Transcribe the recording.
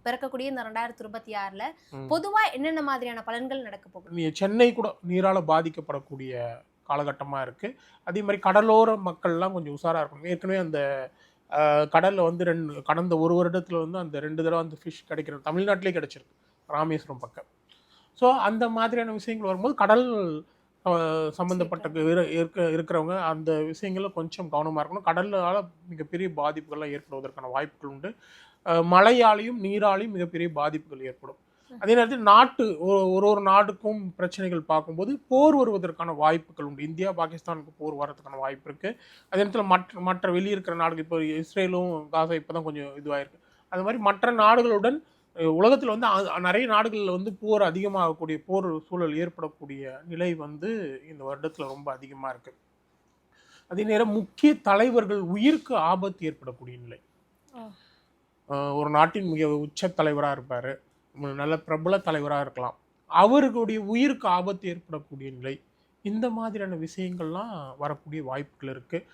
பிறக்கக்கூடிய இந்த 2026ல பொதுவா என்னென்ன மாதிரியான பலன்கள் நடக்க போகுது? சென்னை கூட நீரால பாதிக்கப்படக்கூடிய காலகட்டமாக இருக்குது. அதே மாதிரி கடலோர மக்கள்லாம் கொஞ்சம் உஷாராக இருக்கணும். ஏற்கனவே அந்த கடலில் வந்து கடந்த ஒரு வருடத்தில் வந்து அந்த 2 தடவை அந்த ஃபிஷ் கிடைக்கிறது தமிழ்நாட்டிலே கிடைச்சிருக்கு, ராமேஸ்வரம் பக்கம். ஸோ அந்த மாதிரியான விஷயங்கள் வரும்போது கடல் சம்மந்தப்பட்ட இருக்கிறவங்க அந்த விஷயங்களில் கொஞ்சம் கவனமாக இருக்கணும். கடலால் மிகப்பெரிய பாதிப்புகள்லாம் ஏற்படுவதற்கான வாய்ப்புகள் உண்டு. மழையாலையும் நீராலையும் மிகப்பெரிய பாதிப்புகள் ஏற்படும். அதே நேரத்தில் ஒரு நாடுக்கும் பிரச்சனைகள் பார்க்கும்போது போர் வருவதற்கான வாய்ப்புகள் உண்டு. இந்தியா பாகிஸ்தானுக்கு போர் வரதுக்கான வாய்ப்பு இருக்குது. அதே நேரத்தில் மற்ற வெளியே இருக்கிற நாடுகள், இப்போ இஸ்ரேலும் காசா இப்போ தான் கொஞ்சம் இதுவாயிருக்கு. அது மாதிரி மற்ற நாடுகளுடன் உலகத்தில் வந்து நிறைய நாடுகளில் வந்து போர் அதிகமாகக்கூடிய போர் சூழல் ஏற்படக்கூடிய நிலை வந்து இந்த வருடத்தில் ரொம்ப அதிகமாக இருக்குது. அதே நேரம் முக்கிய தலைவர்கள் உயிருக்கு ஆபத்து ஏற்படக்கூடிய நிலை. ஒரு நாட்டின் மிக உச்ச தலைவராக இருப்பார், நல்ல பிரபல தலைவராக இருக்கலாம், அவர்களுடைய உயிருக்கு ஆபத்து ஏற்படக்கூடிய நிலை, இந்த மாதிரியான விஷயங்கள்லாம் வரக்கூடிய வாய்ப்புகள் இருக்குது.